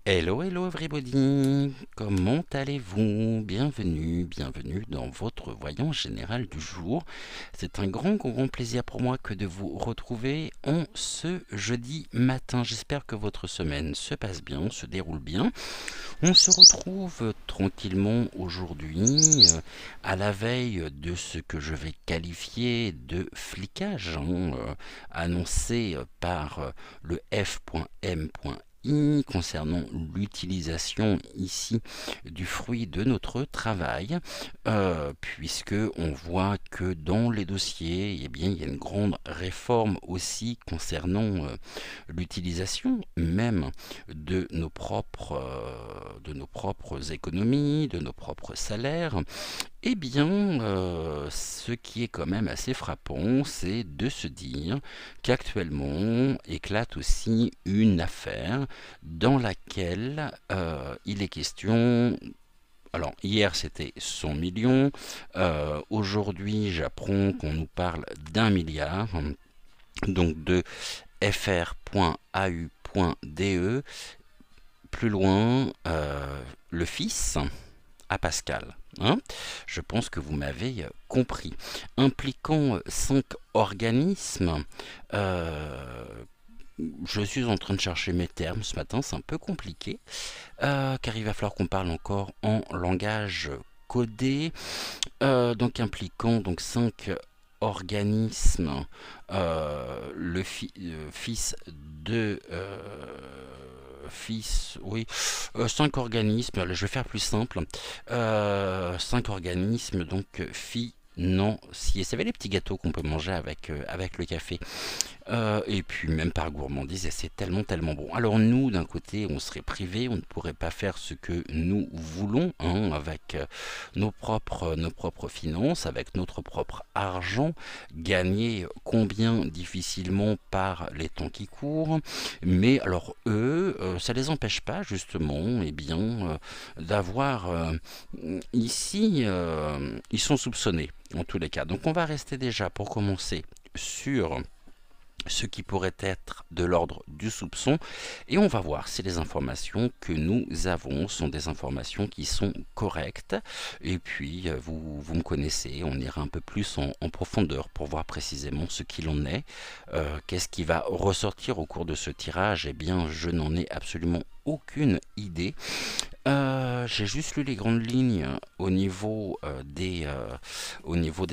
Hello, hello everybody! Comment allez-vous? Bienvenue dans votre voyant général du jour. C'est un grand plaisir pour moi que de vous retrouver en ce jeudi matin. J'espère que votre semaine se passe bien, se déroule bien. On se retrouve tranquillement aujourd'hui à la veille de ce que je vais qualifier de flicage, annoncé par le F.M. concernant l'utilisation ici du fruit de notre travail, puisque on voit que dans les dossiers, eh bien, il y a une grande réforme aussi concernant l'utilisation même de nos propres économies, de nos propres salaires. Eh bien, ce qui est quand même assez frappant, c'est de se dire qu'actuellement éclate aussi une affaire dans laquelle il est question. Alors, hier c'était 100 millions, aujourd'hui j'apprends qu'on nous parle d'1 milliard, donc de fr.au.de, plus loin, le fils à Pascal. Je pense que vous m'avez compris. Impliquant 5 organismes, je suis en train de chercher mes termes ce matin, c'est un peu compliqué, car il va falloir qu'on parle encore en langage codé, donc impliquant donc 5 organismes, fils de oui, 5 organismes, je vais faire plus simple, 5 organismes donc financiers. Ça va les petits gâteaux qu'on peut manger avec le café. Et puis même par gourmandise, et c'est tellement bon. Alors nous, d'un côté, on serait privé, on ne pourrait pas faire ce que nous voulons, avec nos propres finances, avec notre propre argent, gagner combien difficilement par les temps qui courent. Mais alors eux, ça les empêche pas justement, eh bien, d'avoir ici, ils sont soupçonnés en tous les cas. Donc on va rester déjà pour commencer sur ce qui pourrait être de l'ordre du soupçon, et on va voir si les informations que nous avons sont des informations qui sont correctes. Et puis vous me connaissez, on ira un peu plus en profondeur pour voir précisément ce qu'il en est. Qu'est-ce qui va ressortir au cours de ce tirage? Eh bien, je n'en ai absolument aucune idée. J'ai juste lu les grandes lignes au niveau des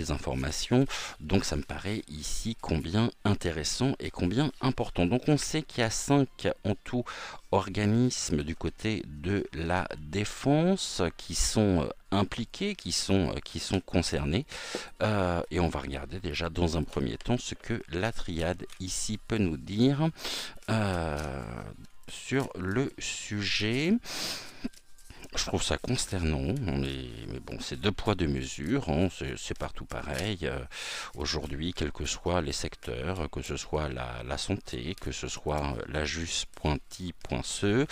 informations, donc ça me paraît ici combien intéressant et combien important. Donc on sait qu'il y a 5 en tout organismes du côté de la défense qui sont impliqués, qui sont concernés, et on va regarder déjà dans un premier temps ce que la triade ici peut nous dire sur le sujet. Je trouve ça consternant, mais bon, c'est 2 poids 2 mesures, c'est partout pareil. Aujourd'hui, quels que soient les secteurs, que ce soit la santé, que ce soit la juste.i.ce,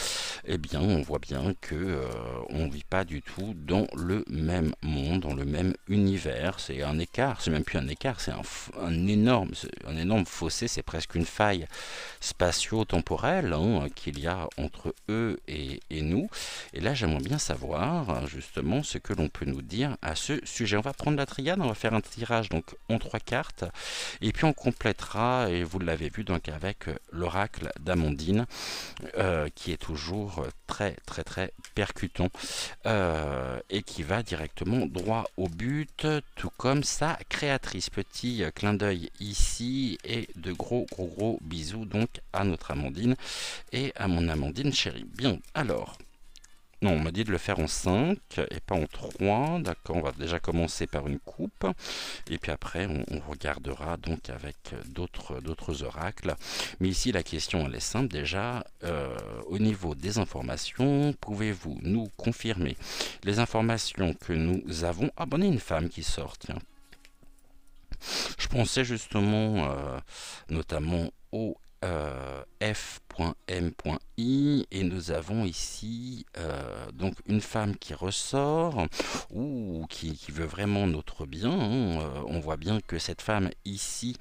eh bien, on voit bien que on ne vit pas du tout dans le même monde, dans le même univers. C'est un écart, c'est même plus un écart, c'est un énorme fossé, c'est presque une faille spatio-temporelle qu'il y a entre eux et nous. Et là, j'aimerais bien savoir justement ce que l'on peut nous dire à ce sujet. On va prendre la triade, on va faire un tirage donc en 3 cartes, et puis on complétera, et vous l'avez vu, donc avec l'oracle d'Amandine, qui est toujours très percutant, et qui va directement droit au but, tout comme sa créatrice. Petit clin d'œil ici, et de gros bisous donc à notre Amandine et à mon Amandine chérie. Bien, alors, non, on m'a dit de le faire en 5 et pas en 3. D'accord, on va déjà commencer par une coupe. Et puis après, on regardera donc avec d'autres oracles. Mais ici, la question, elle est simple. Déjà, au niveau des informations, pouvez-vous nous confirmer les informations que nous avons? Ah, bon, il y a une femme qui sort, tiens. Je pensais justement, notamment au F. O.M.I et nous avons ici donc une femme qui ressort ou qui veut vraiment notre bien, hein. On voit bien que cette femme ici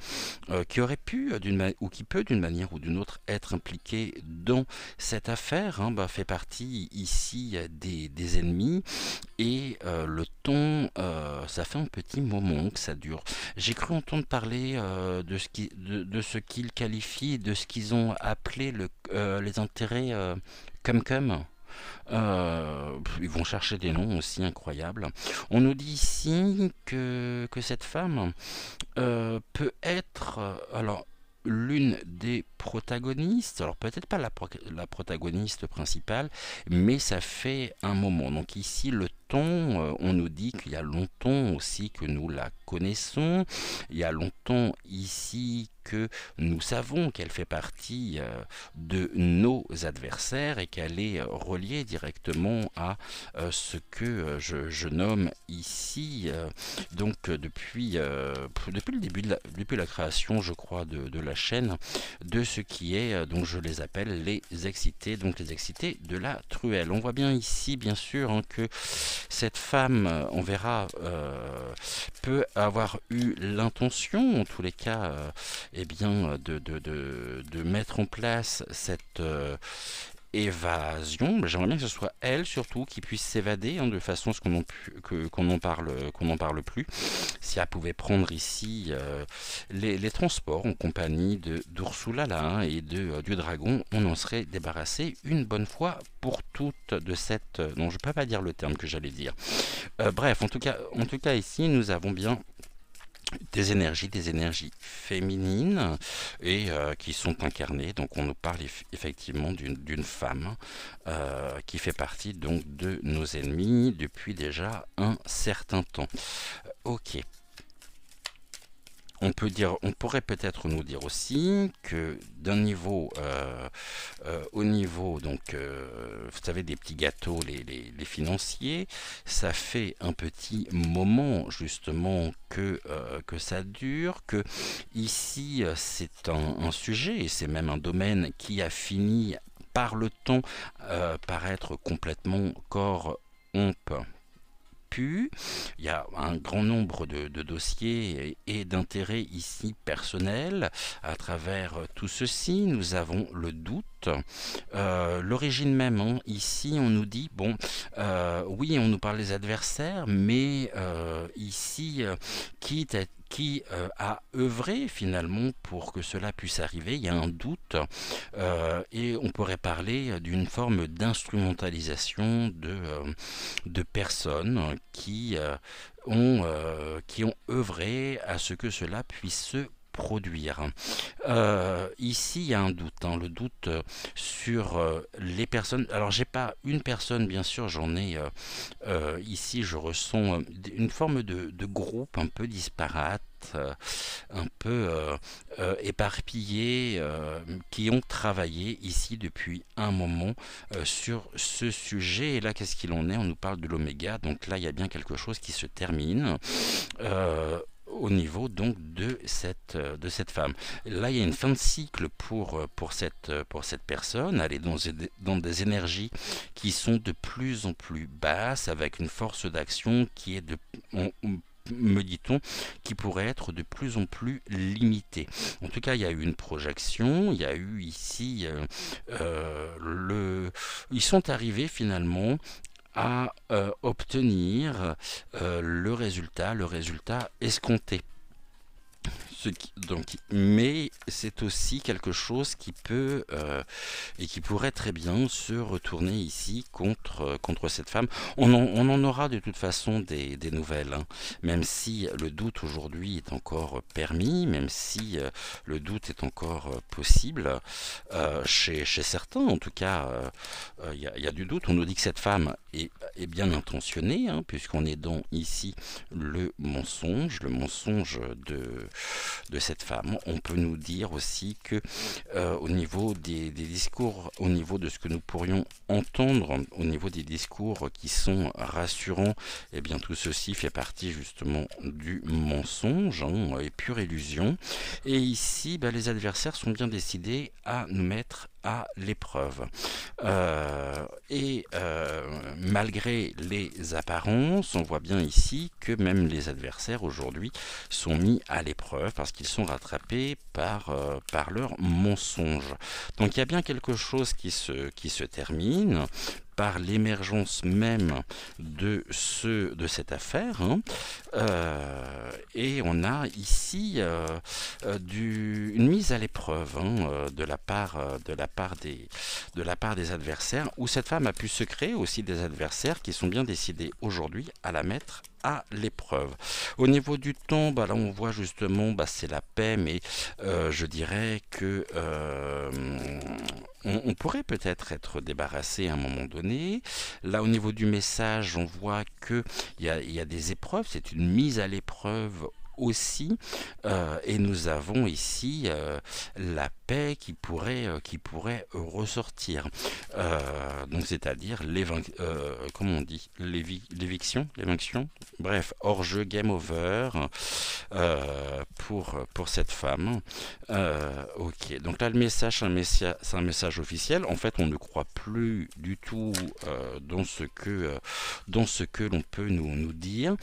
qui aurait pu ou qui peut d'une manière ou d'une autre être impliquée dans cette affaire, hein, fait partie ici des ennemis et le ton, ça fait un petit moment que ça dure. J'ai cru entendre parler de ce qu'ils qualifient, de ce qu'ils ont appelé les intérêts cum-cum. Ils vont chercher des noms aussi incroyables. On nous dit ici que cette femme peut être, alors, l'une des protagonistes, alors peut-être pas la protagoniste principale, mais ça fait un moment. Donc ici, le ton, on nous dit qu'il y a longtemps aussi que nous la connaissons, il y a longtemps ici que nous savons qu'elle fait partie de nos adversaires et qu'elle est reliée directement à ce que je nomme ici, depuis le début depuis la création, je crois, de la chaîne, de ce qui est, donc je les appelle les excités, donc les excités de la truelle. On voit bien ici, bien sûr, hein, que cette femme, on verra, peut avoir eu l'intention, en tous les cas, eh bien, de mettre en place cette évasion. J'aimerais bien que ce soit elle surtout qui puisse s'évader, hein, de façon à ce qu'on n'en parle plus. Si elle pouvait prendre ici les transports en compagnie d'Ursula là, hein, et du dragon, on en serait débarrassé une bonne fois pour toutes de cette... non, je ne peux pas dire le terme que j'allais dire. Bref, en tout cas ici, nous avons bien des énergies féminines et qui sont incarnées. Donc on nous parle effectivement d'une femme qui fait partie donc de nos ennemis depuis déjà un certain temps. Ok. On pourrait peut-être nous dire aussi que d'un niveau, au niveau, donc, vous savez, des petits gâteaux, les financiers, ça fait un petit moment justement que ça dure, que ici c'est un sujet, et c'est même un domaine qui a fini par le temps par être complètement corrompu. Il y a un grand nombre de dossiers et d'intérêts ici personnels. À travers tout ceci, nous avons le doute. L'origine même, hein, ici on nous dit, bon, oui on nous parle des adversaires, mais ici, qui a œuvré finalement pour que cela puisse arriver, il y a un doute, et on pourrait parler d'une forme d'instrumentalisation de personnes qui ont œuvré à ce que cela puisse se produire. Ici, il y a un doute, hein, le doute sur les personnes. Alors, j'ai pas une personne, bien sûr, j'en ai ici, je ressens une forme de groupe un peu disparate, un peu éparpillés, qui ont travaillé ici depuis un moment sur ce sujet. Et là, qu'est-ce qu'il en est? On nous parle de l'oméga, donc là, il y a bien quelque chose qui se termine. Au niveau donc de cette femme. Là, il y a une fin de cycle pour cette personne. Elle est dans des énergies qui sont de plus en plus basses, avec une force d'action qui est me dit-on, qui pourrait être de plus en plus limitée. En tout cas, il y a eu une projection, il y a eu ici ils sont arrivés finalement à obtenir le résultat escompté. Mais c'est aussi quelque chose qui peut et qui pourrait très bien se retourner ici contre cette femme. On en aura de toute façon des nouvelles, hein, même si le doute aujourd'hui est encore permis, même si le doute est encore possible chez certains. En tout cas, il y a du doute. On nous dit que cette femme est est bien intentionné, hein, puisqu'on est dans ici le mensonge de cette femme. On peut nous dire aussi que au niveau des discours, au niveau de ce que nous pourrions entendre, au niveau des discours qui sont rassurants, eh bien tout ceci fait partie justement du mensonge, hein, et pure illusion. Et ici, les adversaires sont bien décidés à nous mettre à l'épreuve. Malgré les apparences, on voit bien ici que même les adversaires aujourd'hui sont mis à l'épreuve parce qu'ils sont rattrapés par leur mensonge. Donc il y a bien quelque chose qui se termine par l'émergence même de cette affaire, hein. Et on a ici une mise à l'épreuve, hein, de la part des adversaires, où cette femme a pu se créer aussi des adversaires qui sont bien décidés aujourd'hui à la mettre à l'épreuve. Au niveau du temps, là on voit justement c'est la paix, mais je dirais que on pourrait peut-être être débarrassé à un moment donné. Là au niveau du message, on voit que il y a des épreuves, c'est une mise à l'épreuve aussi, et nous avons ici la paix qui pourrait ressortir, donc c'est-à-dire comment on dit, l'éviction, bref, hors jeu, game over, pour cette femme. Ok, donc là le message, c'est un message officiel. En fait on ne croit plus du tout dans ce que l'on peut nous dire,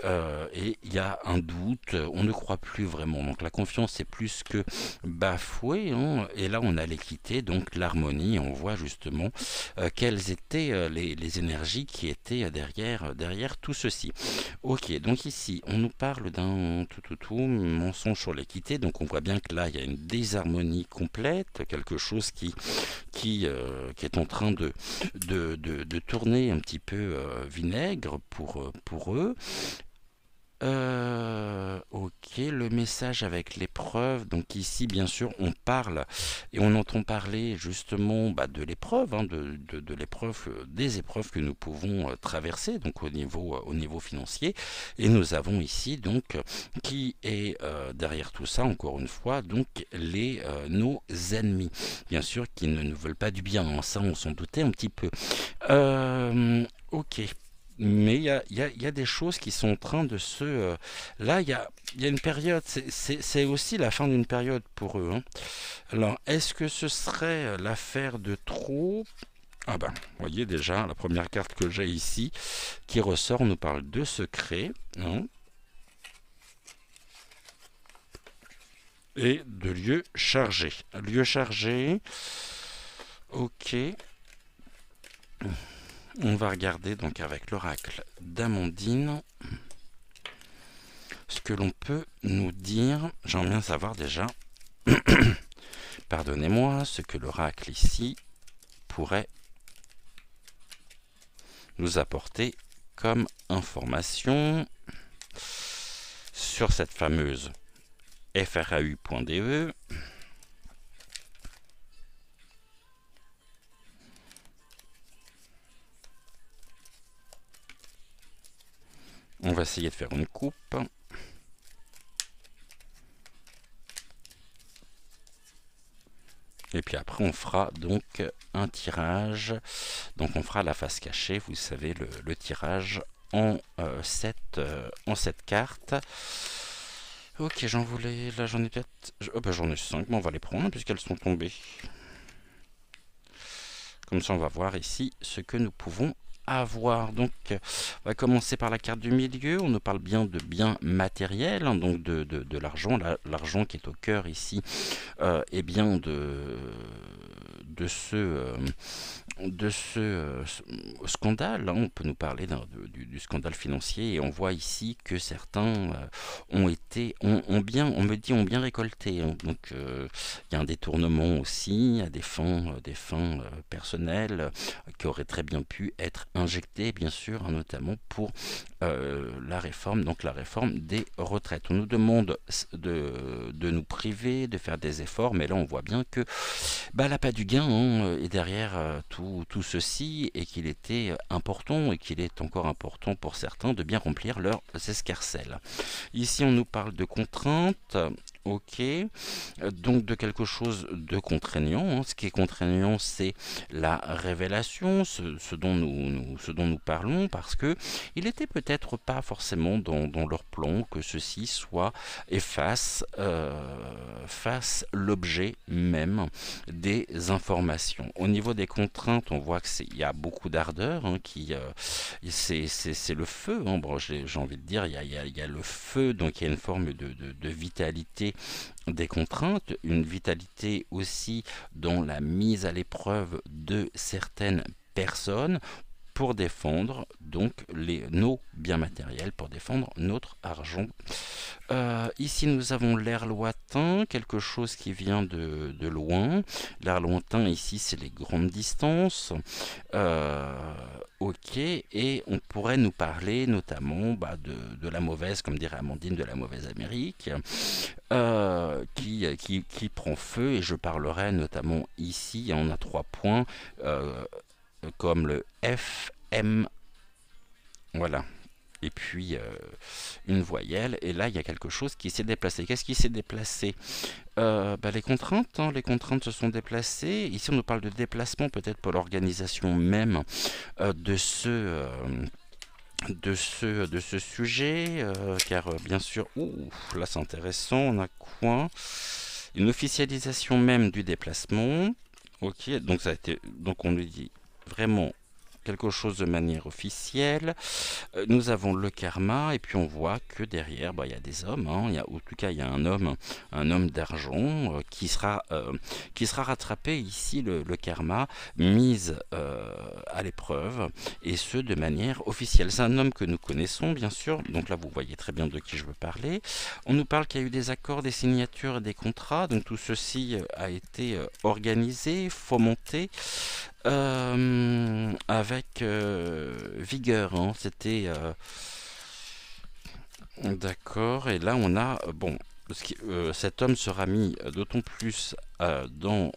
et il y a un doute, on ne croit plus vraiment, donc la confiance est plus que bafouée, hein. Et là on a l'équité, donc l'harmonie. On voit justement quelles étaient les énergies qui étaient derrière tout ceci. Ok, donc ici on nous parle d'un tout mensonge sur l'équité, donc on voit bien que là il y a une désharmonie complète, quelque chose qui est en train de tourner un petit peu vinaigre pour eux. Ok, le message avec l'épreuve. Donc ici, bien sûr, on parle et on entend parler justement de l'épreuve, hein, de l'épreuve, des épreuves que nous pouvons traverser, donc au niveau financier. Et nous avons ici donc qui est derrière tout ça, encore une fois, donc nos ennemis, bien sûr, qui ne nous veulent pas du bien. Hein, ça, on s'en doutait un petit peu. Ok. Mais il y a des choses qui sont en train de se... là, il y a une période, c'est aussi la fin d'une période pour eux, hein. Alors, est-ce que ce serait l'affaire de trop? Ah vous voyez déjà, la première carte que j'ai ici, qui ressort, nous parle de secret, hein, et de lieu chargé. Lieu chargé, ok. On va regarder donc avec l'oracle d'Amandine ce que l'on peut nous dire. J'aimerais bien savoir déjà, pardonnez-moi, ce que l'oracle ici pourrait nous apporter comme information sur cette fameuse FRAU.de. On va essayer de faire une coupe. Et puis après, on fera donc un tirage. Donc on fera la face cachée, vous savez, le tirage en 7 cartes. Ok, j'en voulais... Là, j'en ai peut-être... j'en ai 5, mais on va les prendre puisqu'elles sont tombées. Comme ça, on va voir ici ce que nous pouvons avoir. Donc on va commencer par la carte du milieu. On nous parle bien de biens matériels, hein, donc de l'argent, l'argent qui est au cœur ici, et bien de ce scandale, hein. On peut nous parler du scandale financier, et on voit ici que certains ont bien récolté, hein. Donc il y a un détournement aussi à des fins personnelles, qui auraient très bien pu être injectées, bien sûr, hein, notamment pour la réforme des retraites. On nous demande de nous priver, de faire des efforts, mais là on voit bien que l'appât du gain bien est derrière tout ceci et qu'il était important et qu'il est encore important pour certains de bien remplir leurs escarcelles. Ici, on nous parle de contraintes. Ok, donc de quelque chose de contraignant. Ce qui est contraignant, c'est la révélation, ce dont nous parlons, parce que il était peut-être pas forcément dans leur plan que ceci soit et fasse l'objet même des informations. Au niveau des contraintes, on voit il y a beaucoup d'ardeur, c'est le feu. Bon, j'ai envie de dire, il y a le feu, donc il y a une forme de vitalité des contraintes, une vitalité aussi dans la mise à l'épreuve de certaines personnes pour défendre donc nos biens matériels, pour défendre notre argent. Ici nous avons l'air lointain, quelque chose qui vient de loin. L'air lointain ici c'est les grandes distances. Ok, et on pourrait nous parler notamment de la mauvaise, comme dirait Amandine, de la mauvaise Amérique, qui prend feu, et je parlerai notamment ici, on a 3 points, comme le F, M, voilà. Et puis une voyelle, et là il y a quelque chose qui s'est déplacé. Qu'est-ce qui s'est déplacé? Les contraintes, les contraintes se sont déplacées. Ici on nous parle de déplacement, peut-être pour l'organisation même de ce sujet, car bien sûr, là c'est intéressant, on a quoi? Une officialisation même du déplacement. Ok, donc donc on nous dit vraiment quelque chose de manière officielle. Nous avons le karma, et puis on voit que derrière, il y a des hommes. En tout cas, il y a un homme d'argent qui sera rattrapé ici, le karma, mise à l'épreuve, et ce de manière officielle. C'est un homme que nous connaissons, bien sûr. Donc là, vous voyez très bien de qui je veux parler. On nous parle qu'il y a eu des accords, des signatures et des contrats. Donc tout ceci a été organisé, fomenté. Avec vigueur, c'était d'accord. Et là on a cet homme sera mis d'autant plus dans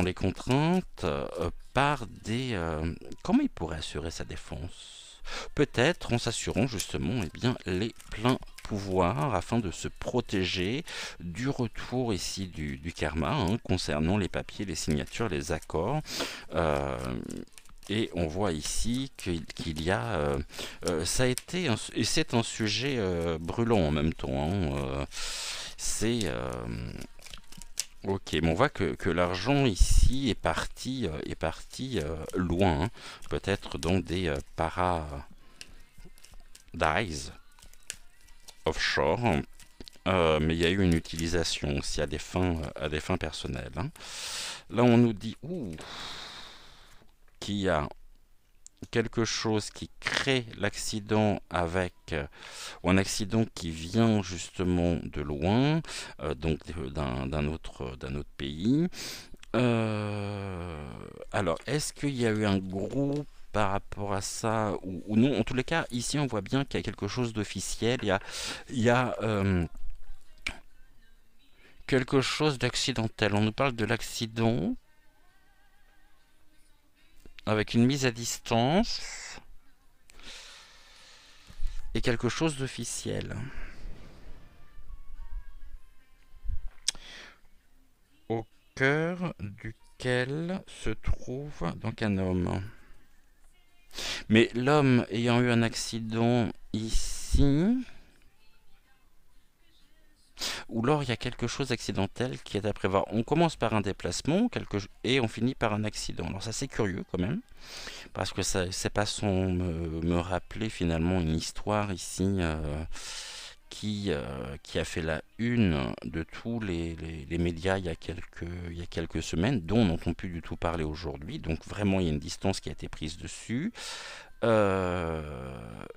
les contraintes par des comment il pourrait assurer sa défense? Peut-être en s'assurant justement les pleins pouvoirs afin de se protéger du retour ici du karma concernant les papiers, les signatures, les accords. Et on voit ici qu'il y a ça a été et c'est un sujet brûlant en même temps. C'est ok, mais on voit que l'argent ici est parti loin, peut-être dans des paradise offshore, mais il y a eu une utilisation aussi à des fins personnelles. Là, on nous dit qu'il y a quelque chose qui crée l'accident ou un accident qui vient justement de loin, donc d'un autre pays. Alors, est-ce qu'il y a eu un groupe par rapport à ça ou non? En tous les cas, ici, on voit bien qu'il y a quelque chose d'officiel. Il y a quelque chose d'accidentel. On nous parle de l'accident avec une mise à distance et quelque chose d'officiel. Au cœur duquel se trouve donc un homme. Mais l'homme ayant eu un accident ici, ou alors il y a quelque chose d'accidentel qui est à prévoir. On commence par un déplacement et on finit par un accident. Alors ça c'est curieux quand même, parce que c'est pas sans me rappeler finalement une histoire ici qui a fait la une de tous les médias il y a quelques semaines, dont on n'entend plus du tout parler aujourd'hui. Donc vraiment il y a une distance qui a été prise dessus.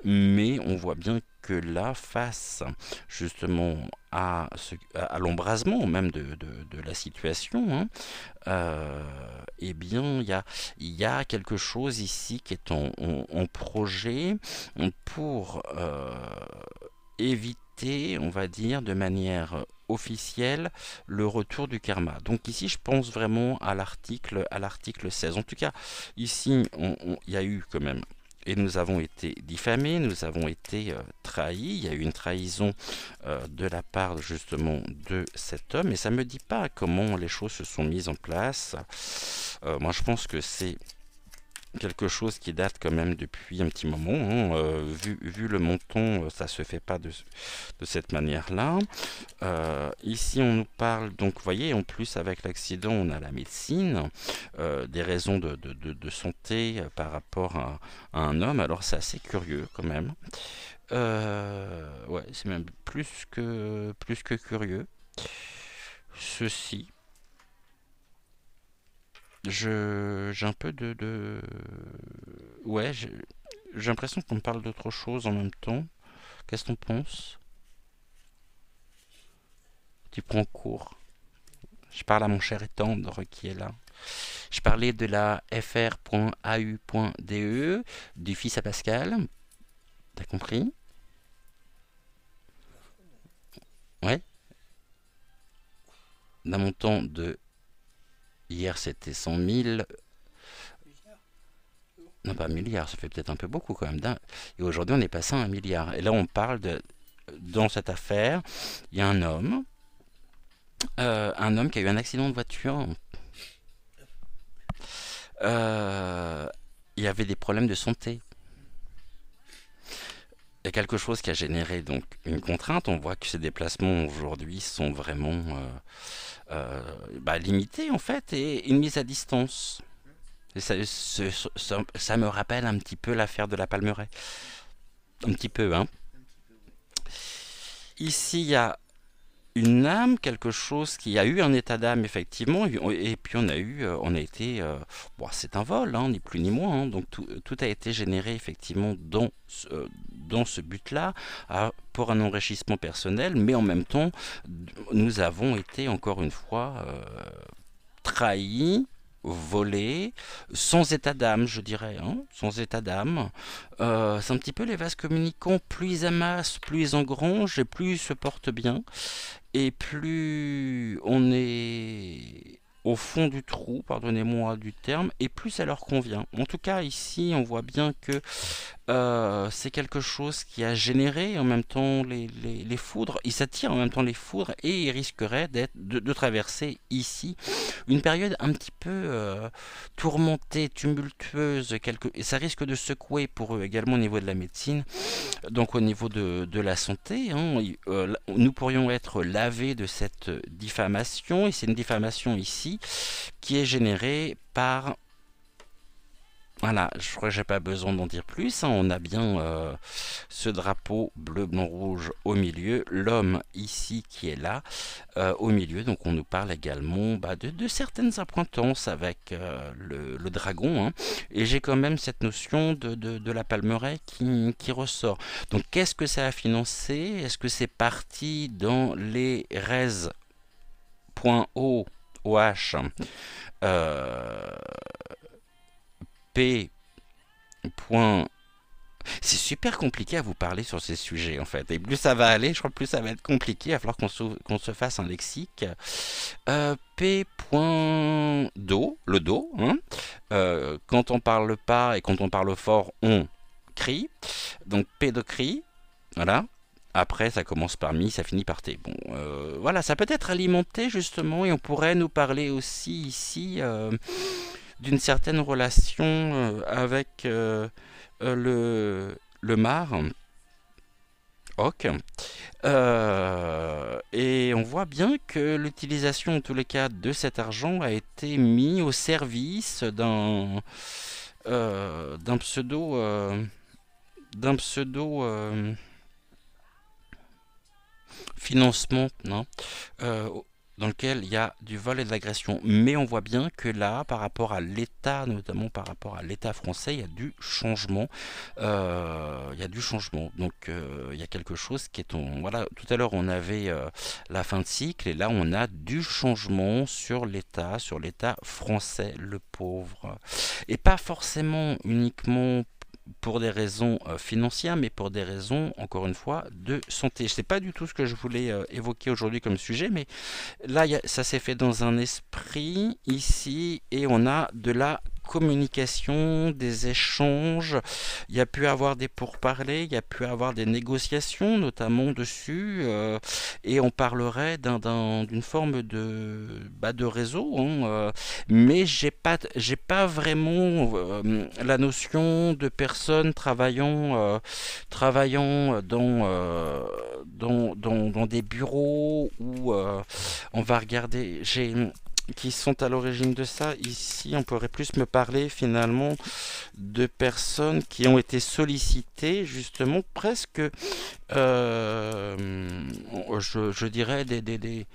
Mais on voit bien que là, face justement à l'embrasement même de la situation, il y a quelque chose ici qui est en projet pour éviter, on va dire, de manière officiel le retour du karma. Donc ici, je pense vraiment à l'article 16. En tout cas, ici, il y a eu quand même, et nous avons été diffamés, nous avons été trahis. Il y a eu une trahison de la part justement de cet homme, et ça ne me dit pas comment les choses se sont mises en place. Moi, je pense que c'est quelque chose qui date quand même depuis un petit moment, hein. Vu le montant, ça se fait pas de cette manière-là. Ici, on nous parle, donc, vous voyez, en plus, avec l'accident, on a la médecine, des raisons de santé par rapport à un homme. Alors, c'est assez curieux quand même. Ouais, c'est même plus que curieux. Ceci, j'ai un peu ouais, j'ai l'impression qu'on me parle d'autre chose en même temps. Qu'est-ce que t'en penses? Tu prends cours. Je parle à mon cher et tendre qui est là. Je parlais de la fr.au.de, du fils à Pascal. T'as compris? Ouais. D'un montant de... Hier, c'était 100 000. Non, pas un milliard, ça fait peut-être un peu beaucoup quand même. Et aujourd'hui, on est passé à 1 milliard. Et là, on parle de... Dans cette affaire, il y a un homme qui a eu un accident de voiture. Euh, il y avait des problèmes de santé. Il y a quelque chose qui a généré donc une contrainte. On voit que ces déplacements aujourd'hui sont vraiment limités en fait et une mise à distance. Et ça me rappelle un petit peu l'affaire de la Palmeraie. Un petit peu, hein. Ici, il y a une âme, quelque chose qui a eu un état d'âme effectivement, et puis on a été, bon, c'est un vol, hein, ni plus ni moins, hein. Donc tout a été généré effectivement dans ce but-là, pour un enrichissement personnel, mais en même temps, nous avons été encore une fois trahis, volés, sans état d'âme, je dirais, hein, sans état d'âme. C'est un petit peu les vases communicants, plus ils amassent, plus ils engrangent et plus ils se portent bien. Et plus on est au fond du trou, pardonnez-moi du terme, et plus ça leur convient. En tout cas, ici, on voit bien que c'est quelque chose qui a généré en même temps les foudres. Il s'attire en même temps les foudres et il risquerait de traverser ici une période un petit peu tourmentée, tumultueuse. Et ça risque de secouer pour eux également au niveau de la médecine, donc au niveau de la santé, hein. Nous pourrions être lavés de cette diffamation, et c'est une diffamation ici qui est générée par... Voilà, je crois que j'ai pas besoin d'en dire plus, hein. On a bien ce drapeau bleu, blanc, rouge au milieu, l'homme ici qui est là, au milieu. Donc on nous parle également de certaines appointances avec le dragon, hein. Et j'ai quand même cette notion de la palmeraie qui ressort. Donc qu'est-ce que ça a financé? Est-ce que c'est parti dans les res.o, OH, euh, P. C'est super compliqué à vous parler sur ces sujets en fait. Et plus ça va aller, je crois que plus ça va être compliqué. Il va falloir qu'on se fasse un lexique. P.do, le do, hein. Quand on parle pas et quand on parle fort, on crie. Donc pédocrie, voilà. Après, ça commence par mi, ça finit par t. Bon, voilà, ça peut être alimenté justement, et on pourrait nous parler aussi ici d'une certaine relation avec le mar. Ok. Et on voit bien que l'utilisation, en tous les cas, de cet argent a été mis au service d'un pseudo, d'un pseudo financement, non, euh, dans lequel il y a du vol et de l'agression. Mais on voit bien que là, par rapport à l'État, notamment par rapport à l'État français, il y a du changement. Il y a du changement. Donc il y a quelque chose qui est... Voilà, tout à l'heure on avait la fin de cycle, et là on a du changement sur l'État français, le pauvre. Et pas forcément uniquement pour des raisons financières, mais pour des raisons, encore une fois, de santé. Je sais pas du tout ce que je voulais évoquer aujourd'hui comme sujet, mais là, ça s'est fait dans un esprit ici, et on a de la communication, des échanges. Il y a pu avoir des pourparlers, il y a pu avoir des négociations, notamment dessus, et on parlerait d'une forme de réseau, hein, mais j'ai pas vraiment la notion de personnes travaillant dans des bureaux où on va regarder. Qui sont à l'origine de ça. Ici, on pourrait plus me parler finalement de personnes qui ont été sollicitées justement presque, euh, je dirais des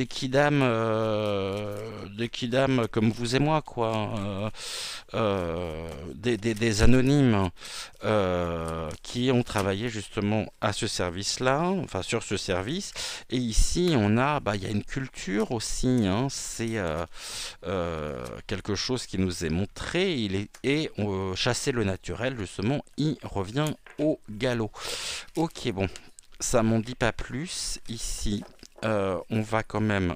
kidam comme vous et moi, quoi, des anonymes qui ont travaillé justement à ce service-là, enfin sur ce service. Et ici, il y a une culture aussi, hein, c'est quelque chose qui nous est montré. Et chasser le naturel, justement, il revient au galop. Ok, bon, ça m'en dit pas plus. Ici, on va quand même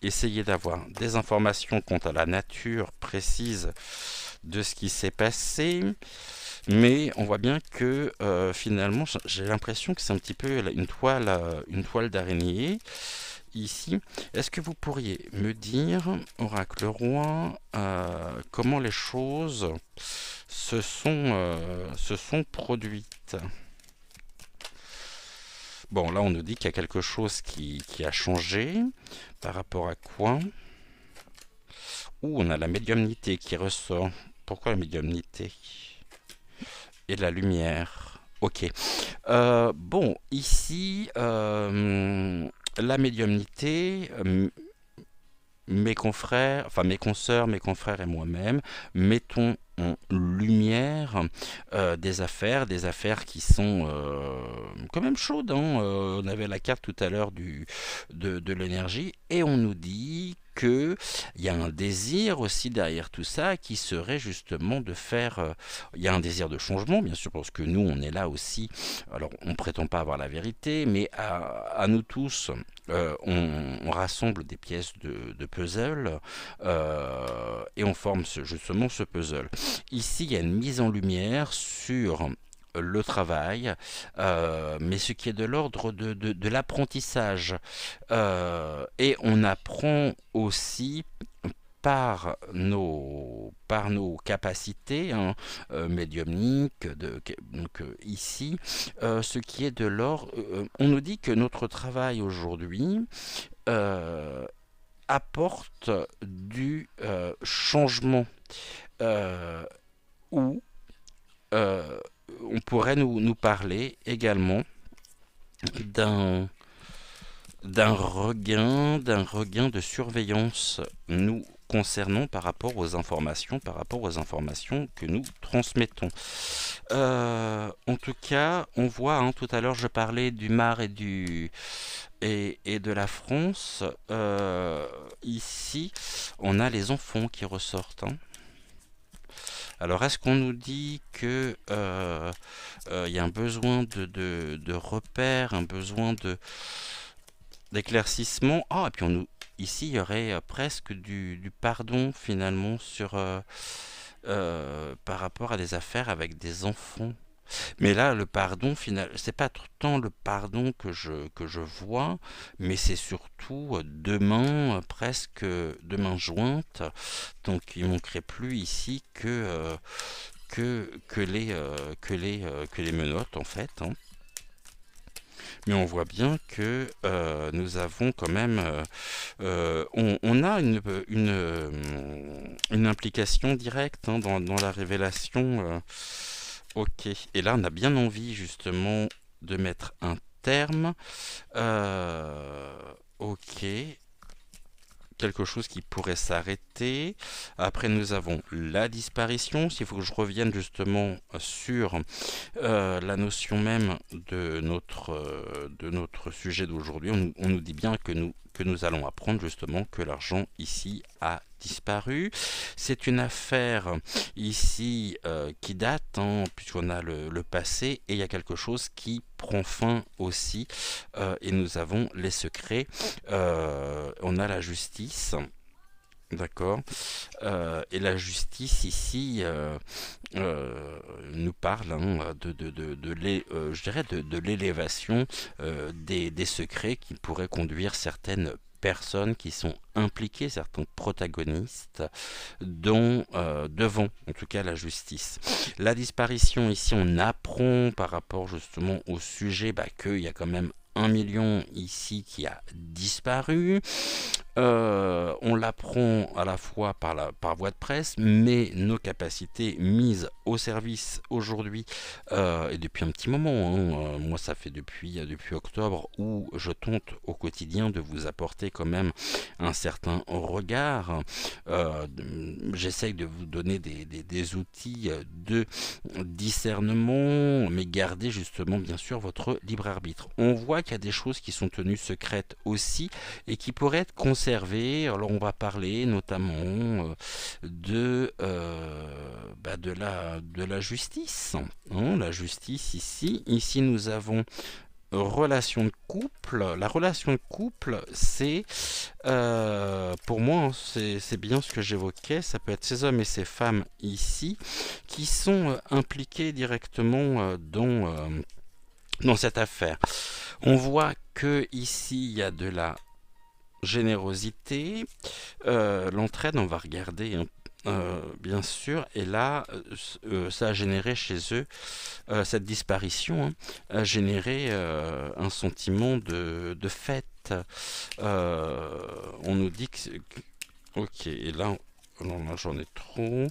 essayer d'avoir des informations quant à la nature précise de ce qui s'est passé. Mais on voit bien que finalement, j'ai l'impression que c'est un petit peu une toile d'araignée ici. Est-ce que vous pourriez me dire, Oracle Roi, comment les choses se sont produites? Bon, là, on nous dit qu'il y a quelque chose qui a changé. Par rapport à quoi? On a la médiumnité qui ressort. Pourquoi la médiumnité? Et la lumière. Ok. Bon, ici, la médiumnité, mes confrères, enfin mes consoeurs, mes confrères et moi-même, mettons en lumière des affaires qui sont quand même chaudes, hein. On avait la carte tout à l'heure de l'énergie, et on nous dit que il y a un désir aussi derrière tout ça qui serait justement de faire il y a un désir de changement, bien sûr, parce que nous on est là aussi. Alors on prétend pas avoir la vérité, mais à nous tous, on rassemble des pièces de puzzle, et on forme justement ce puzzle. Ici, il y a une mise en lumière sur le travail, mais ce qui est de l'ordre de l'apprentissage. Et on apprend aussi par nos capacités, hein, médiumniques, donc ici, ce qui est de l'ordre. On nous dit que notre travail aujourd'hui apporte du changement, euh, ou euh, on pourrait nous parler également d'un d'un regain de surveillance nous concernant par rapport aux informations que nous transmettons. En tout cas, on voit, hein, tout à l'heure je parlais du Mar et de la France. Ici, on a les enfants qui ressortent, hein. Alors, est-ce qu'on nous dit que il y a un besoin de repères, un besoin d'éclaircissement? Ah, et puis ici, il y aurait presque du pardon finalement par rapport à des affaires avec des enfants. Mais là, le pardon, c'est pas tant le pardon que je vois, mais c'est surtout deux mains, presque deux mains jointes. Donc, il manquerait plus ici que les menottes, en fait, hein. Mais on voit bien que nous avons quand même, on a une implication directe, hein, dans la révélation. Ok, et là on a bien envie justement de mettre un terme. Ok, quelque chose qui pourrait s'arrêter. Après, nous avons la disparition. S'il faut que je revienne justement sur la notion même de notre sujet d'aujourd'hui, on nous dit bien que nous que nous allons apprendre justement que l'argent ici a disparu. C'est une affaire ici qui date, hein, puisqu'on a le passé, et il y a quelque chose qui prend fin aussi, et nous avons les secrets. On a la justice. D'accord. Et la justice ici nous parle, hein, je dirais de l'élévation des secrets qui pourraient conduire certaines personnes qui sont impliquées, certains protagonistes, dont devant en tout cas la justice. La disparition ici, on apprend par rapport justement au sujet qu'il y a quand même 1 million ici qui a disparu. On l'apprend à la fois par voie de presse, mais nos capacités mises au service aujourd'hui, et depuis un petit moment, hein, moi ça fait depuis octobre, où je tente au quotidien de vous apporter quand même un certain regard. J'essaye de vous donner des outils de discernement, mais gardez justement bien sûr votre libre arbitre. On voit qu'il y a des choses qui sont tenues secrètes aussi, et qui pourraient être conservées. Alors on va parler notamment de la justice. Hein, la justice ici nous avons relation de couple. La relation de couple, c'est pour moi, hein, c'est bien ce que j'évoquais. Ça peut être ces hommes et ces femmes ici qui sont impliqués directement dans cette affaire. On voit que ici il y a de la générosité, l'entraide, on va regarder, hein, bien sûr, et là ça a généré chez eux, cette disparition, hein, a généré un sentiment de fête. On nous dit que ok, et là non, là j'en ai trop.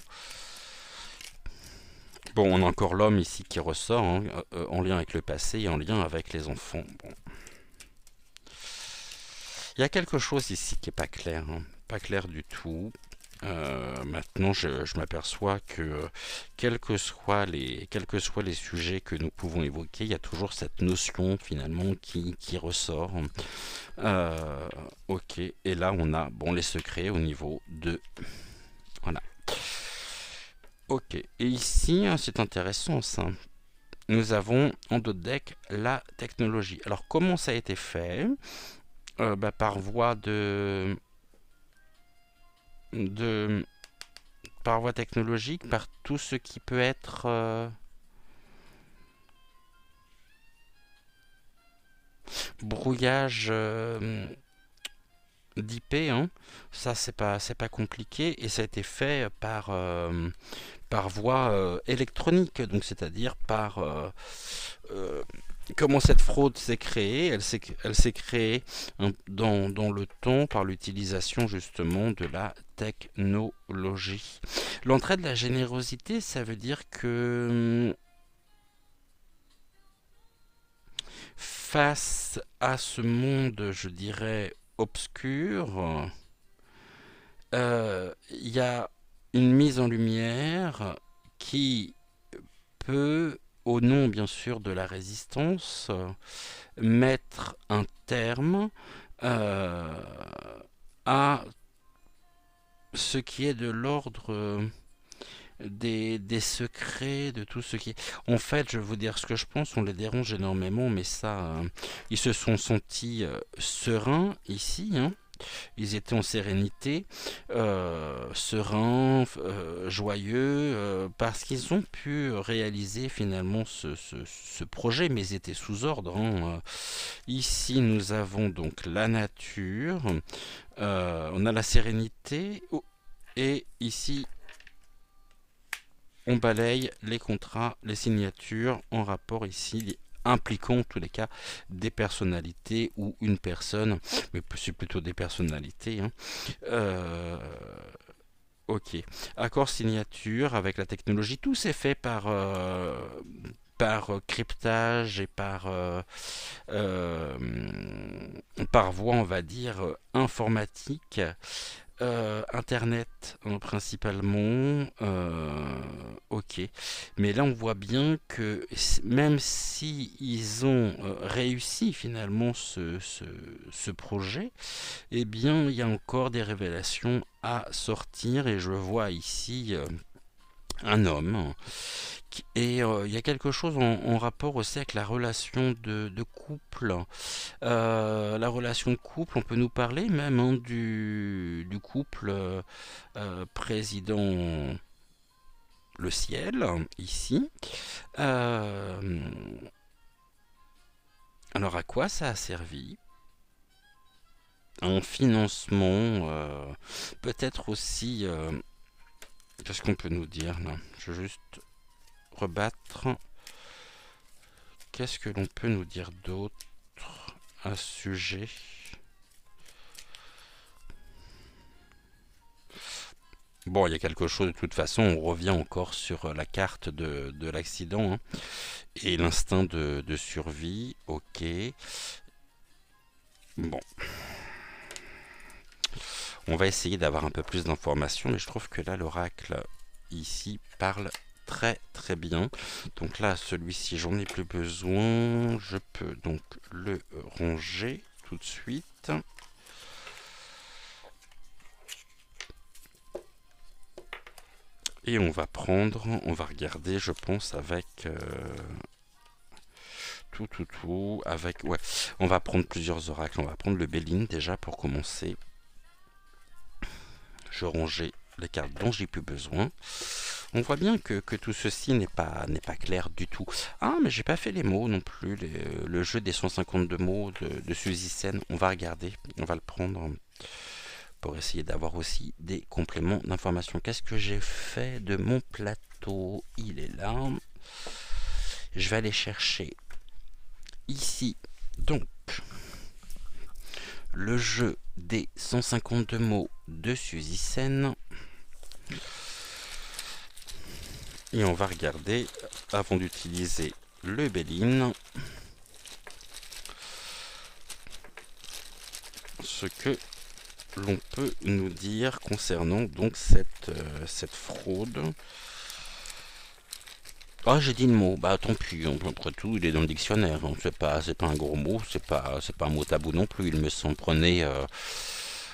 Bon, on a encore l'homme ici qui ressort, hein, en lien avec le passé et en lien avec les enfants. Bon. Il y a quelque chose ici qui n'est pas clair, hein, pas clair du tout. Maintenant, je m'aperçois que quels que soient les sujets que nous pouvons évoquer, il y a toujours cette notion finalement qui ressort. Ok, et là on a les secrets au niveau de... Voilà. Ok, et ici, c'est intéressant ça. Nous avons en dos de deck la technologie. Alors comment ça a été fait? Par voie par voie technologique, par tout ce qui peut être brouillage d'IP, hein. Ça c'est pas compliqué, et ça a été fait par voie électronique, donc c'est-à-dire par comment cette fraude s'est créée. Elle s'est créée, hein, dans le temps par l'utilisation justement de la technologie. L'entrée de la générosité, ça veut dire que face à ce monde, je dirais, obscur, il y a une mise en lumière qui peut, au nom bien sûr de la résistance, mettre un terme à ce qui est de l'ordre des secrets, de tout ce qui est... En fait, je vais vous dire ce que je pense, on les dérange énormément, mais ça, ils se sont sentis sereins ici, hein. Ils étaient en sérénité, sereins, joyeux, parce qu'ils ont pu réaliser finalement ce projet, mais ils étaient sous ordre, hein. Ici, nous avons donc la nature, on a la sérénité, et ici, on balaye les contrats, les signatures en rapport ici, impliquant en tous les cas des personnalités ou une personne, mais c'est plutôt des personnalités, hein. Ok, accord signature avec la technologie, tout s'est fait par cryptage et par voie, on va dire, informatique. Internet, hein, principalement. Ok. Mais là, on voit bien que même si ils ont réussi finalement ce projet, eh bien, il y a encore des révélations à sortir. Et je vois ici un homme. Et il y a quelque chose en rapport aussi avec la relation de couple. La relation de couple, on peut nous parler même, hein, du couple président le ciel, ici. Euh, alors à quoi ça a servi? Un financement, peut-être aussi. Qu'est-ce qu'on peut nous dire là? Je vais juste rebattre. Qu'est-ce que l'on peut nous dire d'autre à ce sujet? Bon, il y a quelque chose, de toute façon, on revient encore sur la carte de l'accident, hein, et l'instinct de survie, ok. Bon, on va essayer d'avoir un peu plus d'informations, mais je trouve que là, l'oracle, ici, parle très très bien. Donc là, celui-ci, j'en ai plus besoin. Je peux donc le ranger tout de suite. Et on va prendre, on va regarder, je pense, avec avec, ouais, on va prendre plusieurs oracles. On va prendre le Béline déjà pour commencer. Je rangeais les cartes dont j'ai plus besoin. On voit bien que tout ceci n'est pas clair du tout. Ah, mais j'ai pas fait les mots non plus. Le jeu des 152 mots de Suzy Sen. On va regarder, on va le prendre pour essayer d'avoir aussi des compléments d'information. Qu'est-ce que j'ai fait de mon plateau? Il est là. Je vais aller chercher ici. Donc, le jeu des 152 mots de Suzy Sen. Et on va regarder, avant d'utiliser le Béline, ce que l'on peut nous dire concernant donc cette fraude. Ah, j'ai dit le mot, bah tant pis, après tout, il est dans le dictionnaire, hein. C'est pas un gros mot, c'est pas un mot tabou non plus, il me semble. Prenez,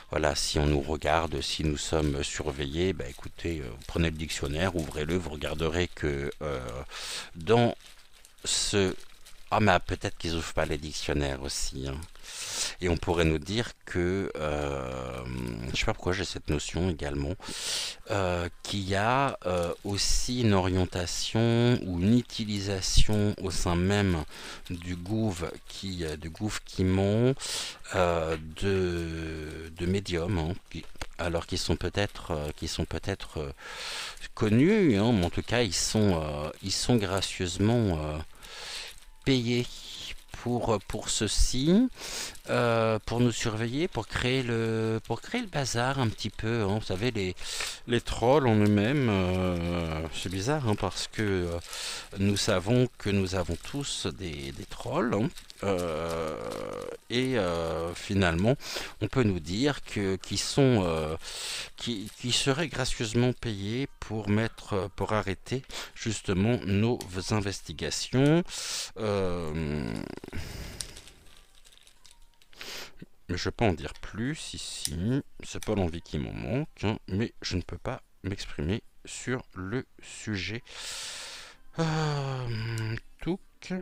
voilà, si on nous regarde, si nous sommes surveillés, bah écoutez, prenez le dictionnaire, ouvrez-le, vous regarderez que dans ce... Ah, mais peut-être qu'ils ouvrent pas les dictionnaires aussi, hein. Et on pourrait nous dire que, je sais pas pourquoi j'ai cette notion également, qu'il y a aussi une orientation ou une utilisation au sein même du gouv qui ment, de médiums, hein, alors qu'ils sont peut-être connus, hein, mais en tout cas ils sont gracieusement payés pour ceci, pour nous surveiller, pour créer le bazar un petit peu, hein. Vous savez, les trolls en eux-mêmes, c'est bizarre, hein, parce que nous savons que nous avons tous des trolls, hein. Et finalement, on peut nous dire qui seraient gracieusement payés pour pour arrêter justement nos investigations. Euh, mais je peux en dire plus ici. C'est pas l'envie qui m'en manque, hein, mais je ne peux pas m'exprimer sur le sujet. Touc.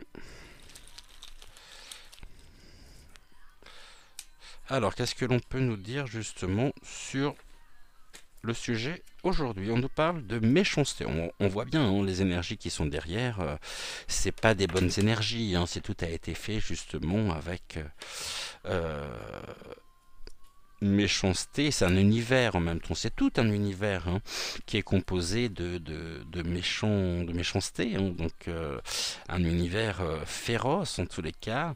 Alors, qu'est-ce que l'on peut nous dire justement sur le sujet aujourd'hui? On nous parle de méchanceté. On voit bien, hein, les énergies qui sont derrière. C'est pas des bonnes énergies, hein, c'est tout a été fait justement avec méchanceté. C'est un univers en même temps. C'est tout un univers, hein, qui est composé de méchanceté, hein, donc un univers féroce en tous les cas.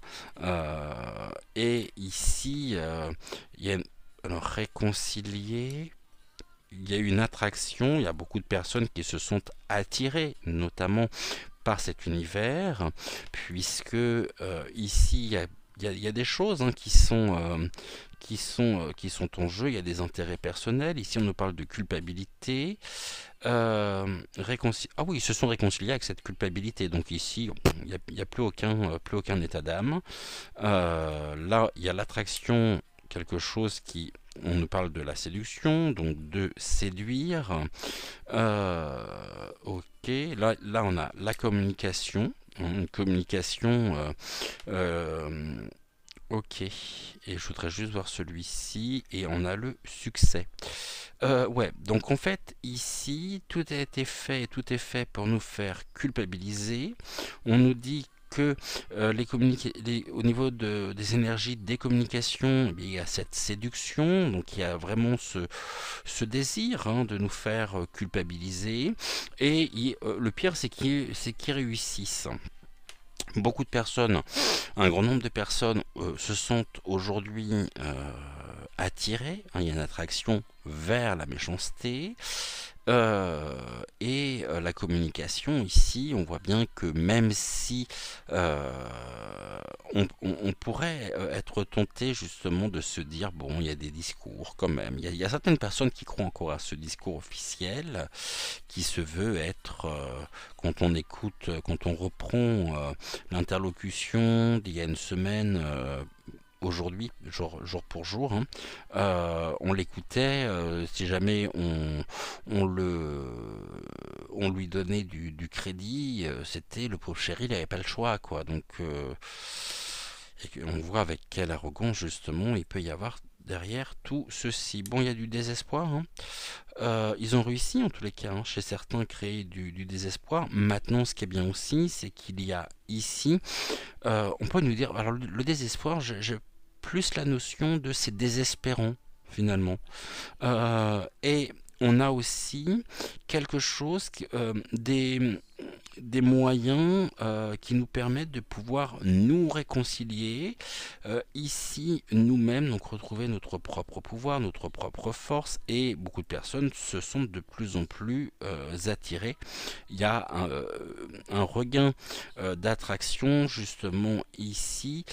Et ici, il y a alors réconcilier. Il y a une attraction, il y a beaucoup de personnes qui se sont attirées, notamment par cet univers, puisque ici, il y a il y a des choses hein, qui sont en jeu, il y a des intérêts personnels. Ici, on nous parle de culpabilité. Ah oui, ils se sont réconciliés avec cette culpabilité. Donc ici, il y a plus aucun état d'âme. Là, il y a l'attraction, quelque chose qui... On nous parle de la séduction, donc de séduire. Ok, là, on a la communication. Une communication... ok, et je voudrais juste voir celui-ci, et on a le succès. Ouais, donc en fait, ici, tout a été fait, tout est fait pour nous faire culpabiliser. On nous dit que au niveau des énergies des communications, eh bien, il y a cette séduction, donc il y a vraiment ce désir hein, de nous faire culpabiliser. Et le pire, c'est qu'ils réussissent. Beaucoup de personnes, un grand nombre de personnes se sentent aujourd'hui attirées, hein, il y a une attraction vers la méchanceté. La communication ici, on voit bien que même si euh, on pourrait être tenté justement de se dire, bon, il y a des discours quand même, il y a certaines personnes qui croient encore à ce discours officiel qui se veut être, quand on écoute, quand on reprend l'interlocution d'il y a une semaine, aujourd'hui, jour pour jour, hein, on l'écoutait, si jamais on lui donnait du crédit, c'était le pauvre chéri, il n'avait pas le choix, quoi. Donc, on voit avec quelle arrogance, justement, il peut y avoir derrière tout ceci. Bon, il y a du désespoir, hein. Ils ont réussi en tous les cas, hein, chez certains, à créer du désespoir. Maintenant, ce qui est bien aussi, c'est qu'il y a ici, on peut nous dire, alors le désespoir, j'ai plus la notion de c'est désespérant finalement. Et on a aussi quelque chose, des moyens qui nous permettent de pouvoir nous réconcilier ici nous-mêmes, donc retrouver notre propre pouvoir, notre propre force, et beaucoup de personnes se sont de plus en plus attirées. Il y a un regain d'attraction justement ici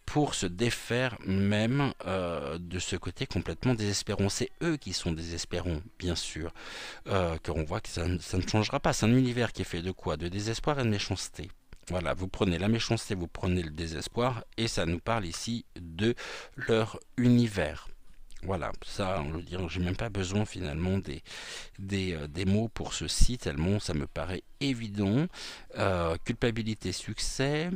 pour se défaire même de ce côté complètement désespérant. C'est eux qui sont désespérants, bien sûr, car on voit que ça ne changera pas. C'est un univers qui est fait de quoi? De désespoir et de méchanceté. Voilà, vous prenez la méchanceté, vous prenez le désespoir, et ça nous parle ici de leur univers. Voilà, ça, je veux dire, j'ai même pas besoin finalement des mots pour ceci, tellement ça me paraît évident. Culpabilité, succès,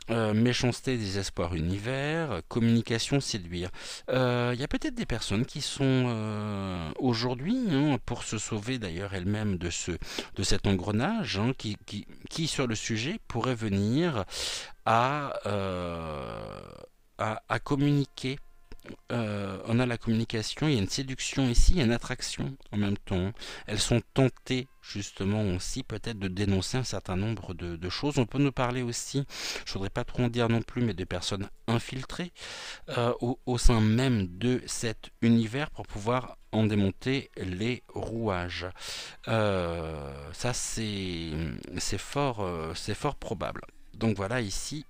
méchanceté, désespoir, univers, communication, séduire. Il y a peut-être des personnes qui sont aujourd'hui, hein, pour se sauver d'ailleurs elles-mêmes de cet engrenage, hein, qui sur le sujet pourraient venir à, euh, à communiquer. On a la communication, il y a une séduction ici, il y a une attraction en même temps. Elles sont tentées justement aussi peut-être de dénoncer un certain nombre de choses. On peut nous parler aussi, je ne voudrais pas trop en dire non plus, mais de personnes infiltrées au sein même de cet univers pour pouvoir en démonter les rouages. Ça c'est fort probable. Donc voilà ici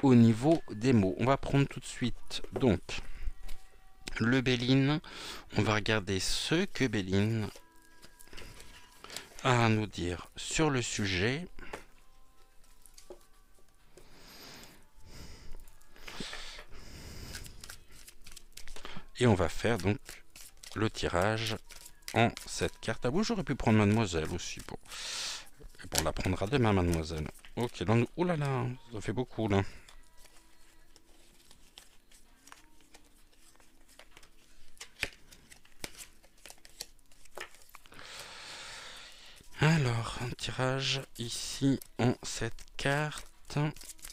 au niveau des mots. On va prendre tout de suite donc le Béline. On va regarder ce que Béline a à nous dire sur le sujet. Et on va faire donc le tirage en cette carte. Ah oui, j'aurais pu prendre Mademoiselle aussi. Bon. Et bon, on la prendra demain, Mademoiselle. Ok, donc, oh là là, ça fait beaucoup là. Alors, un tirage ici en cette carte.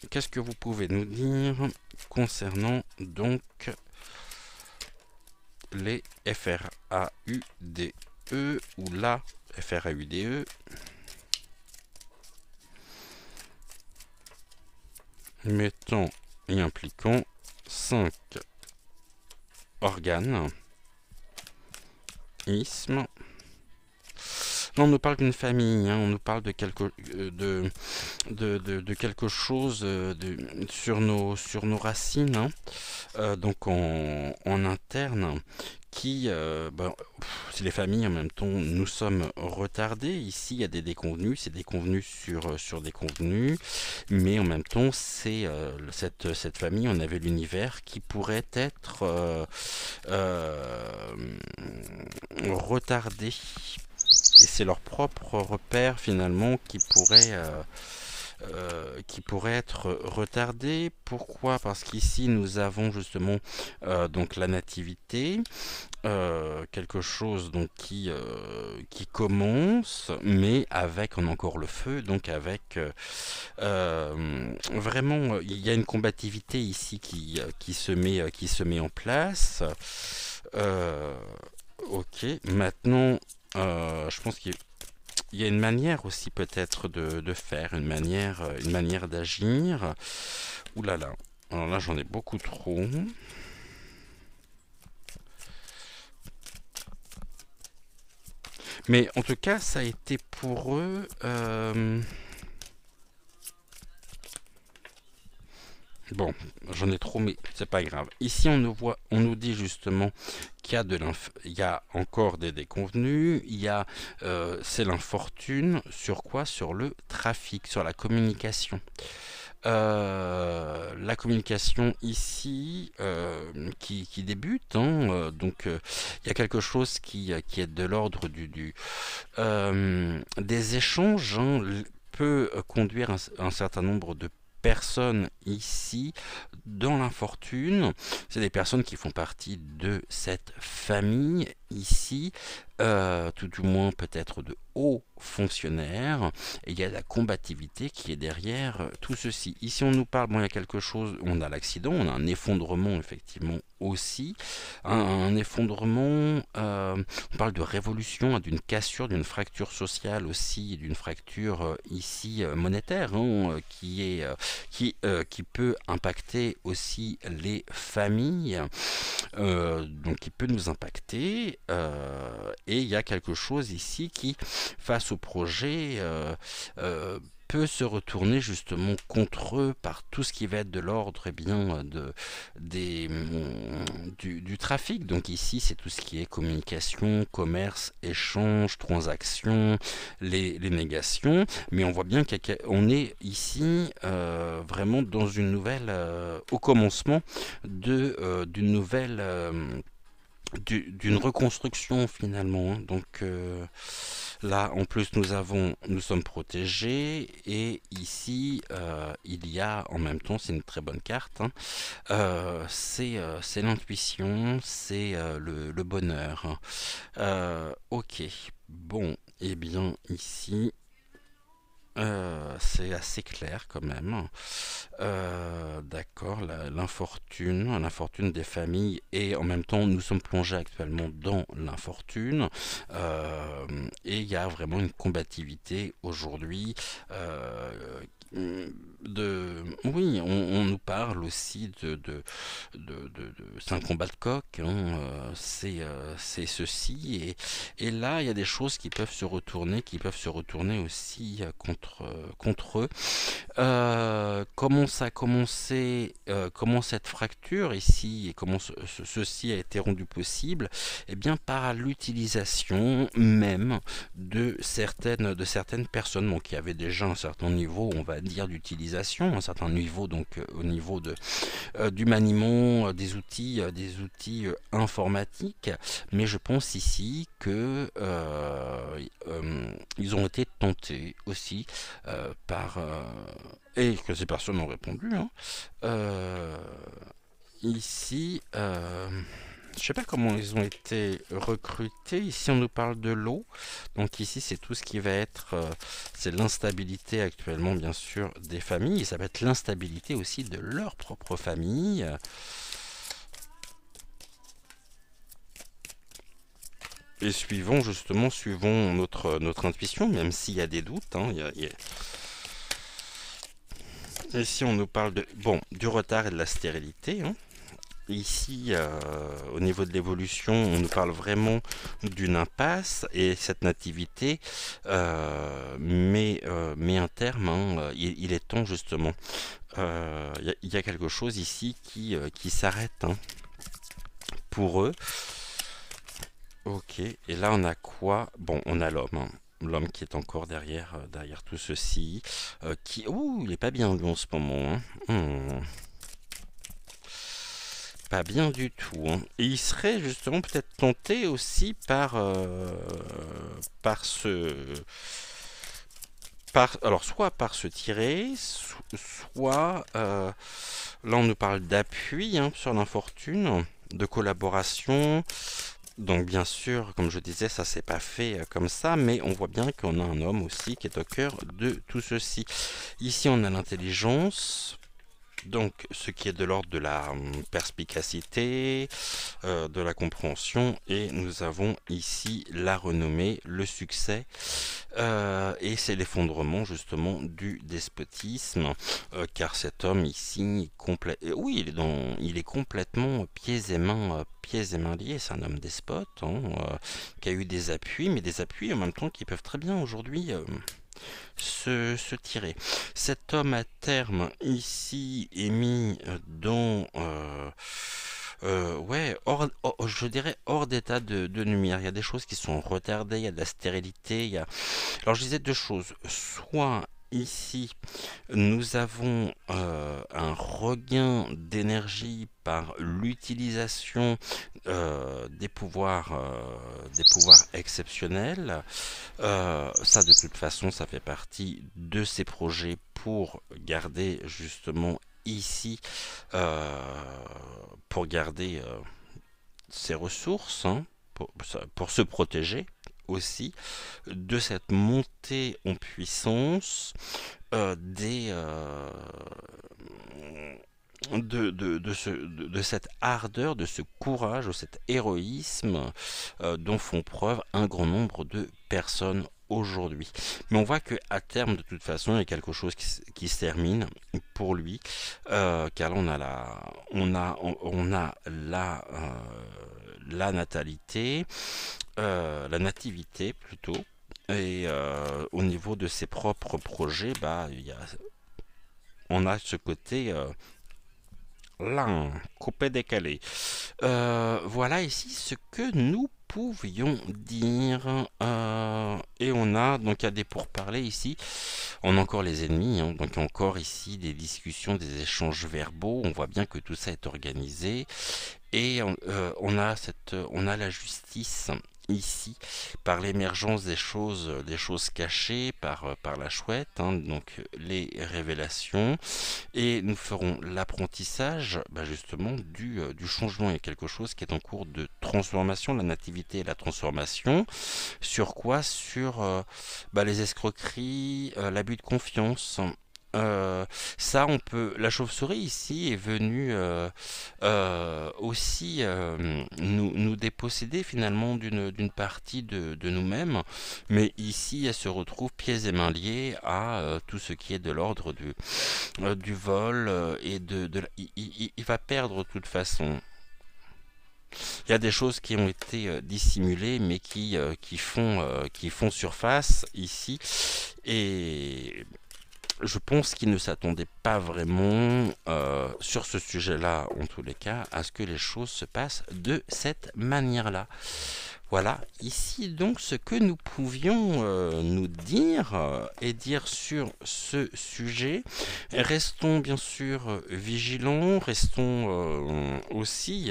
Qu'est-ce que vous pouvez nous dire concernant donc les FRAUDE ou la FRAUDE, mettant et impliquant 5 organes, isthmes. Non, on nous parle d'une famille, hein, on nous parle de de quelque chose sur nos racines, hein, donc en interne, qui, c'est les familles en même temps, nous sommes retardés. Ici, il y a des déconvenus, c'est des convenus sur des convenus, mais en même temps, c'est cette famille, on avait l'univers qui pourrait être euh, retardé. Et c'est leur propre repère finalement qui pourrait être retardé. Pourquoi? Parce qu'ici nous avons justement donc la nativité, quelque chose donc qui commence, mais avec on a encore le feu, donc avec vraiment il y a une combativité ici qui se met en place. Euh, ok, maintenant je pense qu'il y a une manière aussi peut-être de faire, une manière d'agir. Ouh là là, alors là j'en ai beaucoup trop. Mais en tout cas, ça a été pour eux. Bon, j'en ai trop, mais c'est pas grave. Ici, on nous dit justement qu'il y a il y a encore des déconvenus. C'est l'infortune sur quoi? Sur le trafic, sur la communication. La communication ici qui débute, hein, il y a quelque chose qui est de l'ordre des échanges, hein, peut conduire un certain nombre de personnes ici dans l'infortune. C'est des personnes qui font partie de cette famille ici, tout du moins peut-être de hauts fonctionnaires, et il y a la combativité qui est derrière tout ceci. Ici on nous parle, bon il y a quelque chose, on a l'accident, on a un effondrement effectivement aussi, un effondrement, on parle de révolution, d'une cassure, d'une fracture sociale aussi, d'une fracture ici monétaire, hein, qui peut impacter aussi les familles, donc qui peut nous impacter, et il y a quelque chose ici qui, face au projet, peut se retourner justement contre eux par tout ce qui va être de l'ordre du trafic. Donc ici, c'est tout ce qui est communication, commerce, échange, transaction, les négations. Mais on voit bien qu'on est ici vraiment dans une nouvelle, au commencement d'une nouvelle d'une reconstruction finalement, hein. Donc là, en plus, nous sommes protégés et ici, il y a en même temps, c'est une très bonne carte, hein, c'est l'intuition, c'est le bonheur, hein. Ok, bon, et bien ici. C'est assez clair quand même. D'accord, l'infortune des familles et en même temps nous sommes plongés actuellement dans l'infortune, et il y a vraiment une combativité aujourd'hui, oui, on nous parle aussi c'est un combat de coq, hein, c'est ceci et là il y a des choses qui peuvent se retourner aussi contre eux. Comment ça a commencé, comment cette fracture ici et comment ceci a été rendu possible? Eh bien par l'utilisation même de certaines personnes, bon, qui avaient déjà un certain niveau, on va dire, d'utilisation, un certain niveau donc au niveau du maniement des outils informatiques, mais je pense ici que ils ont été tentés aussi et que ces personnes ont répondu, hein. Euh, ici, je sais pas comment ils ont été recrutés. Ici, on nous parle de l'eau. Donc ici, c'est tout ce qui va être, c'est l'instabilité actuellement, bien sûr, des familles. Et ça va être l'instabilité aussi de leur propre famille. Et suivons notre intuition, même s'il y a des doutes, hein, ici, on nous parle du retard et de la stérilité, hein. ici, au niveau de l'évolution, on nous parle vraiment d'une impasse et cette nativité met un terme, hein, il est temps justement. Il y a quelque chose ici qui s'arrête, hein, pour eux. Ok, et là on a quoi? Bon, on a l'homme, hein. L'homme qui est encore derrière tout ceci, qui... Ouh, il est pas bien lui en ce moment, hein. Pas bien du tout, hein. Et il serait justement peut-être tenté aussi par ce... alors, soit par se tirer, soit... là, on nous parle d'appui, hein, sur l'infortune, de collaboration. Donc bien sûr, comme je disais, ça s'est pas fait comme ça, mais on voit bien qu'on a un homme aussi qui est au cœur de tout ceci. Ici, on a l'intelligence, donc ce qui est de l'ordre de la perspicacité, de la compréhension, et nous avons ici la renommée, le succès, et c'est l'effondrement justement du despotisme, car cet homme ici, oui, il est complètement pieds et mains liés. C'est un homme despote, hein, qui a eu des appuis, mais des appuis en même temps qui peuvent très bien aujourd'hui se tirer. Cet homme à terme ici est mis ouais, je dirais hors d'état de lumière. Il y a des choses qui sont retardées, il y a de la stérilité, alors je disais deux choses. Soit ici, nous avons un regain d'énergie par l'utilisation des pouvoirs exceptionnels. Ça, de toute façon, ça fait partie de ces projets pour garder justement ici, euh, pour garder ses ressources, hein, pour se protéger aussi de cette montée en puissance de cette ardeur, de ce courage, de cet héroïsme dont font preuve un grand nombre de personnes aujourd'hui. Mais on voit que à terme, de toute façon, il y a quelque chose qui se termine pour lui, car là on a la natalité, la nativité plutôt. Et au niveau de ses propres projets, bah, on a ce côté là, coupé décalé. Voilà ici ce que nous pouvions dire. Et on a, donc il y a des pourparlers ici. On a encore les ennemis, hein, donc encore ici des discussions, des échanges verbaux. On voit bien que tout ça est organisé. Et on a la justice ici par l'émergence des choses cachées par la chouette, hein, donc les révélations, et nous ferons l'apprentissage bah, justement du changement. Il y a quelque chose qui est en cours de transformation, la nativité et la transformation. Sur quoi? Sur bah, les escroqueries, l'abus de confiance. Euh, Ça, on peut. La chauve-souris ici est venue aussi nous déposséder finalement d'une partie de nous-mêmes, mais ici, elle se retrouve pieds et mains liés à tout ce qui est de l'ordre du vol et il va perdre de toute façon. Il y a des choses qui ont été dissimulées, mais qui font surface ici. Et je pense qu'il ne s'attendait pas vraiment, sur ce sujet-là, en tous les cas, à ce que les choses se passent de cette manière-là. Voilà, ici donc ce que nous pouvions nous dire et dire sur ce sujet. Restons bien sûr vigilants, restons aussi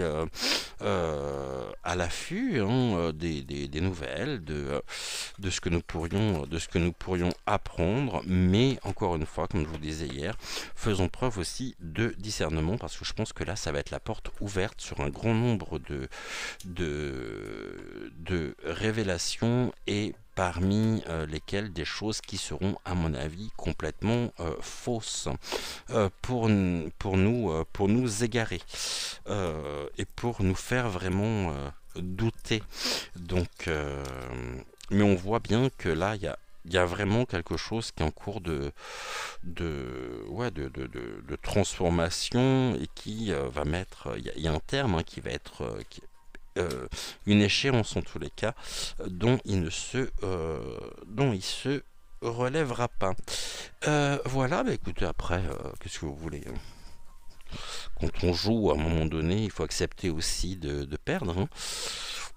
à l'affût, hein, des nouvelles, de ce que nous pourrions apprendre, mais encore une fois, comme je vous disais hier, faisons preuve aussi de discernement, parce que je pense que là, ça va être la porte ouverte sur un grand nombre de révélations et parmi lesquelles des choses qui seront à mon avis complètement fausses pour nous égarer et pour nous faire vraiment douter. Donc mais on voit bien que là il y a il y a vraiment quelque chose qui est en cours ouais, de transformation et qui va mettre, il y a un terme qui va être une échéance en tous les cas, dont il se relèvera pas. Voilà, bah écoutez, après, qu'est-ce que vous voulez, hein. Quand on joue, à un moment donné, il faut accepter aussi de perdre, hein.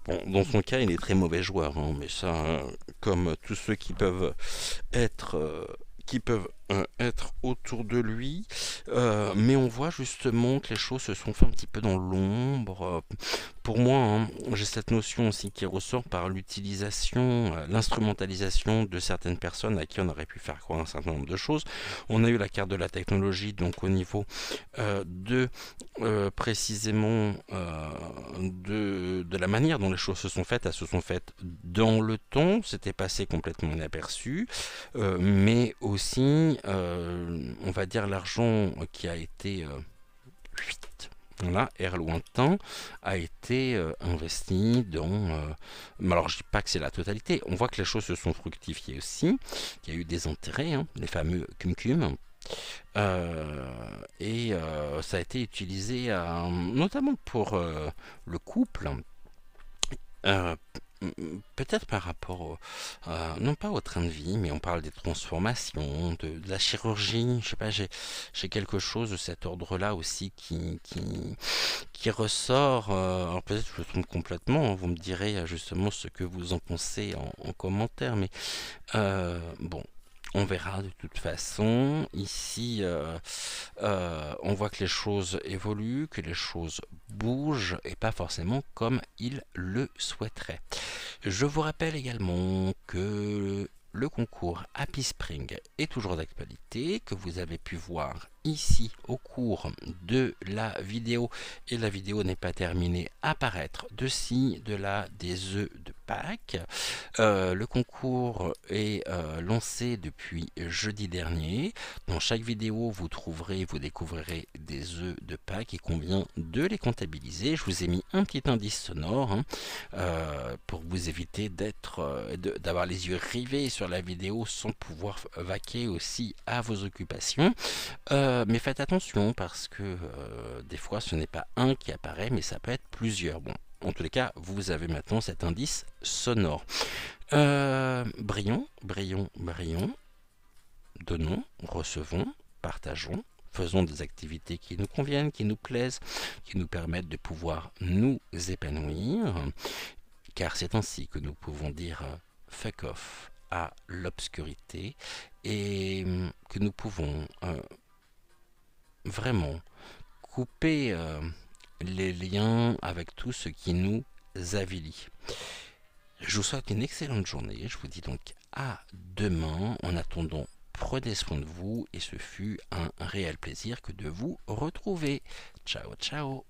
Bon, dans son cas, il est très mauvais joueur, hein, mais ça, comme tous ceux être, euh, qui peuvent être autour de lui, mais on voit justement que les choses se sont fait un petit peu dans l'ombre. Pour moi, hein, j'ai cette notion aussi qui ressort par l'utilisation, l'instrumentalisation de certaines personnes à qui on aurait pu faire croire un certain nombre de choses. On a eu la carte de la technologie, donc au niveau de précisément de la manière dont les choses se sont faites. Elles se sont faites dans le temps, c'était passé complètement inaperçu, mais aussi, on va dire, l'argent qui a été voilà, air lointain, a été investi dans... alors je dis pas que c'est la totalité, on voit que les choses se sont fructifiées aussi, qu'il y a eu des intérêts, hein, les fameux cum-cum, et ça a été utilisé notamment pour le couple, euh, peut-être par rapport non pas au train de vie, mais on parle des transformations, de la chirurgie, je sais pas, j'ai quelque chose de cet ordre-là aussi qui ressort, alors peut-être que je me trompe complètement, hein, vous me direz justement ce que vous en pensez en commentaire, mais bon, on verra de toute façon. Ici, on voit que les choses évoluent, que les choses bougent, et pas forcément comme il le souhaiterait. Je vous rappelle également que le concours Happy Spring est toujours d'actualité, que vous avez pu voir ici au cours de la vidéo, et la vidéo n'est pas terminée, apparaître de ci, de là, des œufs de Pâques. Le concours est lancé depuis jeudi dernier. Dans chaque vidéo, vous découvrirez des œufs de Pâques. Il convient de les comptabiliser. Je vous ai mis un petit indice sonore, hein, pour vous éviter d'avoir les yeux rivés sur la vidéo sans pouvoir vaquer aussi à vos occupations. Mais faites attention parce que des fois ce n'est pas un qui apparaît, mais ça peut être plusieurs. Bon, en tous les cas, vous avez maintenant cet indice sonore. Brillons, donnons, recevons, partageons, faisons des activités qui nous conviennent, qui nous plaisent, qui nous permettent de pouvoir nous épanouir, car c'est ainsi que nous pouvons dire fuck off à l'obscurité et que nous pouvons vraiment couper les liens avec tout ce qui nous avilit. Je vous souhaite une excellente journée. Je vous dis donc à demain. En attendant, prenez soin de vous et ce fut un réel plaisir que de vous retrouver. Ciao, ciao.